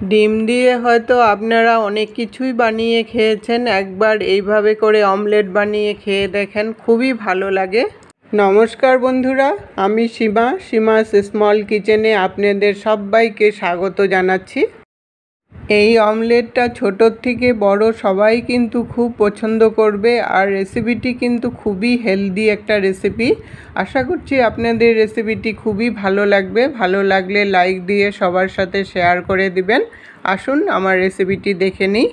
ডিম দিয়ে হয়তো আপনারা অনেক কিছুই বানিয়ে খেয়েছেন, একবার এইভাবে করে অমলেট বানিয়ে খেয়ে দেখেন, খুবই ভালো লাগে। নমস্কার বন্ধুরা, আমি সীমাস স্মল কিচেনে আপনাদের সবাইকে স্বাগত জানাচ্ছি। এই অমলেটটা ছোটোর থেকে বড় সবাই কিন্তু খুব পছন্দ করবে, আর রেসিপিটি কিন্তু খুবই হেলদি একটা রেসিপি। আশা করছি আপনাদের রেসিপিটি খুবই ভালো লাগবে। ভালো লাগলে লাইক দিয়ে সবার সাথে শেয়ার করে দিবেন। আসুন আমার রেসিপিটি দেখে নিই।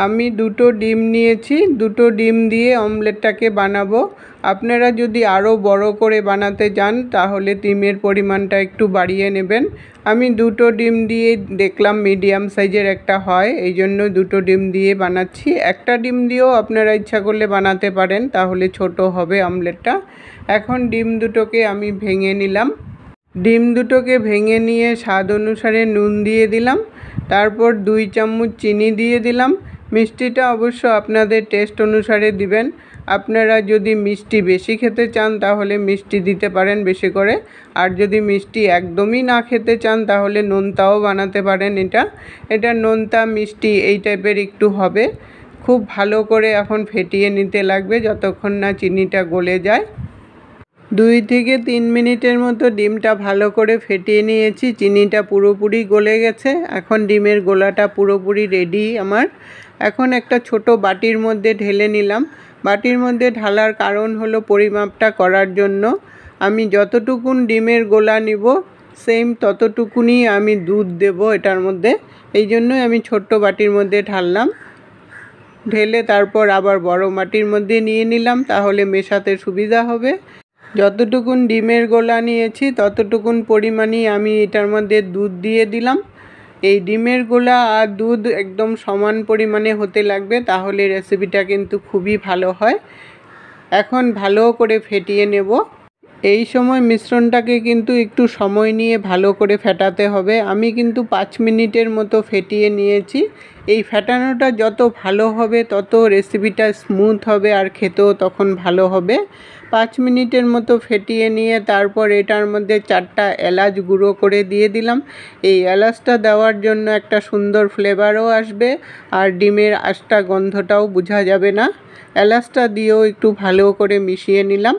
আমি দুটো ডিম নিয়েছি, দুটো ডিম দিয়ে অমলেটটাকে বানাবো। আপনারা যদি আরও বড় করে বানাতে চান তাহলে ডিমের পরিমাণটা একটু বাড়িয়ে নেবেন। আমি দুটো ডিম দিয়ে দেখলাম মিডিয়াম সাইজের একটা হয়, এই জন্য দুটো ডিম দিয়ে বানাচ্ছি। একটা ডিম দিয়েও আপনারা ইচ্ছা করলে বানাতে পারেন, তাহলে ছোট হবে অমলেটটা। এখন ডিম দুটোকে আমি ভেঙে নিলাম। ডিম দুটোকে ভেঙে নিয়ে স্বাদ অনুসারে নুন দিয়ে দিলাম, তারপর 2 চামচ চিনি দিয়ে দিলাম। মিষ্টিটা অবশ্য আপনাদের টেস্ট অনুসারে দিবেন। আপনারা যদি মিষ্টি বেশি খেতে চান তাহলে মিষ্টি দিতে পারেন বেশি করে, আর যদি মিষ্টি একদমই না খেতে চান তাহলে নোনতাও বানাতে পারেন। এটা নোনতা মিষ্টি এই টাইপের একটু হবে। খুব ভালো করে এখন ফেটিয়ে নিতে লাগবে যতক্ষণ না চিনিটা গলে যায়। 2 থেকে 3 মিনিটের মতো ডিমটা ভালো করে ফেটিয়ে নিয়েছি, চিনিটা পুরোপুরি গলে গেছে। এখন ডিমের গোলাটা পুরোপুরি রেডি আমার। এখন একটা ছোট বাটির মধ্যে ঢেলে নিলাম। বাটির মধ্যে ঢালার কারণ হলো পরিমাপটা করার জন্য। আমি যতটুকুন ডিমের গোলা নিব সেম ততটুকুনি আমি দুধ দেব এটার মধ্যে, এই জন্যই আমি ছোট্ট বাটির মধ্যে ঢাললাম। ঢেলে তারপর আবার বড় বাটির মধ্যে নিয়ে নিলাম, তাহলে মেশাতে সুবিধা হবে। যতটুকুন ডিমের গোলা নিয়েছি ততটুকুন পরিমাণই আমি এটার মধ্যে দুধ দিয়ে দিলাম। এই ডিমের গোলা আর দুধ একদম সমান পরিমাণে হতে লাগবে, তাহলে রেসিপিটা কিন্তু খুবই ভালো হয়। এখন ভালো করে ফেটিয়ে নেব। এই সময় মিশ্রণটাকে কিন্তু একটু সময় নিয়ে ভালো করে ফেটাতে হবে। আমি কিন্তু 5 মিনিটের মতো ফেটিয়ে নিয়েছি। এই ফেটানোটা যত ভালো হবে তত রেসিপিটা স্মুথ হবে আর খেতেও তখন ভালো হবে। 5 মিনিটের মতো ফেটিয়ে নিয়ে তারপর এটার মধ্যে 4টা এলাচ গুঁড়ো করে দিয়ে দিলাম। এই এলাচটা দেওয়ার জন্য একটা সুন্দর ফ্লেভারও আসবে, আর ডিমের আঁশটা গন্ধটাও বোঝা যাবে না। এলাচটা দিয়েও একটু ভালো করে মিশিয়ে নিলাম।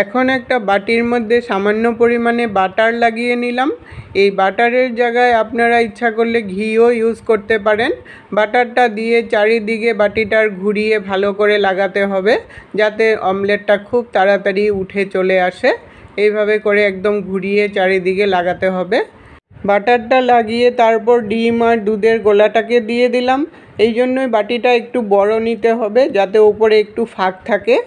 এখন একটা বাটির মধ্যে সামান্য পরিমাণে বাটার লাগিয়ে নিলাম। এই বাটারের জায়গায় আপনারা ইচ্ছা করলে ঘিও ইউজ করতে পারেন। বাটারটা দিয়ে চারিদিকে বাটিটার ঘুরিয়ে ভালো করে লাগাতে হবে, যাতে অমলেটটা খুব তাড়াতাড়ি উঠে চলে আসে। এইভাবে করে একদম ঘুরিয়ে চারিদিকে লাগাতে হবে। বাটারটা লাগিয়ে তারপর ডিম আর দুধের গোলাটাকে দিয়ে দিলাম। এই জন্যই বাটিটা একটু বড় নিতে হবে, যাতে উপরে একটু ফাঁক থাকে।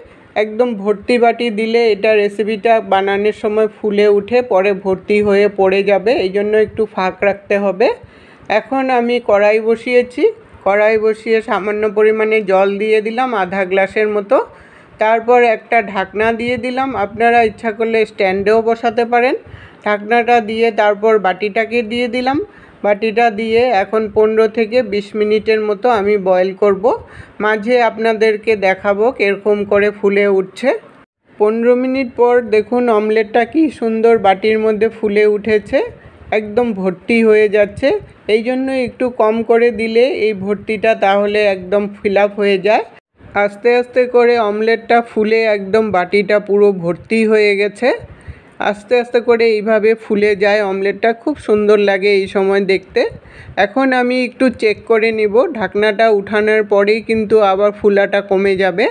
একদম ভর্তি বাটি দিলে এটা রেসিপিটা বানানোর সময় ফুলে উঠে পরে ভর্তি হয়ে পড়ে যাবে, এই জন্য একটু ফাঁক রাখতে হবে। এখন আমি কড়াই বসিয়েছি। কড়াই বসিয়ে সামান্য পরিমাণে জল দিয়ে দিলাম, আধা গ্লাসের মতো। তারপর একটা ঢাকনা দিয়ে দিলাম। আপনারা ইচ্ছা করলে স্ট্যান্ডেও বসাতে পারেন। ঢাকনাটা দিয়ে তারপর বাটিটাকে দিয়ে দিলাম। বাটিটা দিয়ে এখন 15 থেকে 20 মিনিটের মতো আমি বয়েল করব। মাঝে আপনাদেরকে দেখাবো কীরকম করে ফুলে উঠছে। 15 মিনিট পর দেখুন অমলেটটা কি সুন্দর বাটির মধ্যে ফুলে উঠেছে, একদম ভর্তি হয়ে যাচ্ছে। এই জন্য একটু কম করে দিলে এই ভর্তিটা তাহলে একদম ফিল আপ হয়ে যায়। আস্তে আস্তে করে অমলেটটা ফুলে একদম বাটিটা পুরো ভর্তি হয়ে গেছে। আস্তে আস্তে করে এইভাবে ফুলে যায় অমলেটটা, খুব সুন্দর লাগে এই সময় দেখতে। এখন আমি একটু চেক করে নিব। ঢাকনাটা উঠানোর পরেই কিন্তু আবার ফুলাটা কমে যাবে।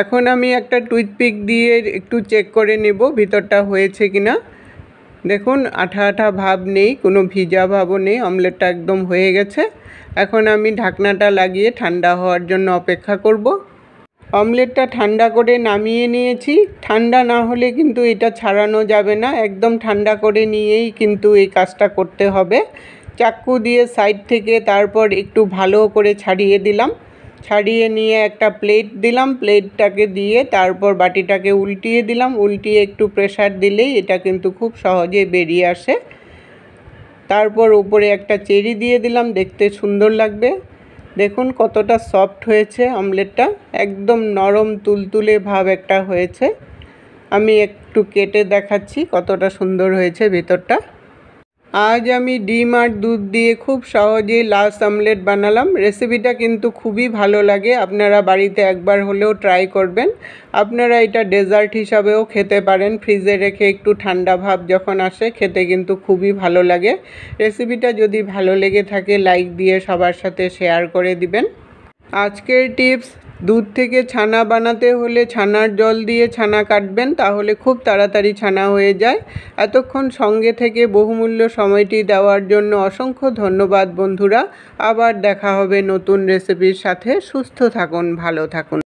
এখন আমি একটা টুথপিক দিয়ে একটু চেক করে নেব ভিতরটা হয়েছে কিনা। দেখুন আঠা আঠা ভাব নেই, কোনো ভিজা ভাবও নেই, অমলেটটা একদম হয়ে গেছে। এখন আমি ঢাকনাটা লাগিয়ে ঠান্ডা হওয়ার জন্য অপেক্ষা করব। অমলেটটা ঠান্ডা করে নামিয়ে নিয়েছি। ঠান্ডা না হলে কিন্তু এটা ছাড়ানো যাবে না, একদম ঠান্ডা করে নিয়েই কিন্তু এই কাজটা করতে হবে। চাকু দিয়ে সাইড থেকে তারপর একটু ভালো করে ছাড়িয়ে দিলাম। ছাড়িয়ে নিয়ে একটা প্লেট দিলাম, প্লেটটাকে দিয়ে তারপর বাটিটাকে উল্টিয়ে দিলাম। উল্টিয়ে একটু প্রেসার দিলেই এটা কিন্তু খুব সহজে বেরিয়ে আসে। তারপর উপরে একটা চেরি দিয়ে দিলাম, দেখতে সুন্দর লাগবে। দেখুন কতটা সফট হয়েছে অমলেটটা, একদম নরম তুলতুলে ভাব একটা হয়েছে। আমি একটু কেটে দেখাচ্ছি কতটা সুন্দর হয়েছে ভেতরটা। আজ আমি ডিম আর দুধ দিয়ে খুব সহজেই লাস অমলেট বানালাম। রেসিপিটা কিন্তু খুবই ভালো লাগে, আপনারা বাড়িতে একবার হলেও ট্রাই করবেন। আপনারা এটা ডেজার্ট হিসাবেও খেতে পারেন, ফ্রিজে রেখে একটু ঠান্ডা ভাব যখন আসে খেতে কিন্তু খুবই ভালো লাগে। রেসিপিটা যদি ভালো লেগে থাকে লাইক দিয়ে সবার সাথে শেয়ার করে দিবেন। আজকের টিপস, দুধ থেকে ছানা বানাতে হলে ছানার জল দিয়ে ছানা কাটবেন, তাহলে খুব তাড়াতাড়ি ছানা হয়ে যায়। এতক্ষণ সঙ্গে থেকে বহুমূল্য সময়টি দেওয়ার জন্য অসংখ্য ধন্যবাদ বন্ধুরা। আবার দেখা হবে নতুন রেসিপির সাথে। সুস্থ থাকুন, ভালো থাকুন।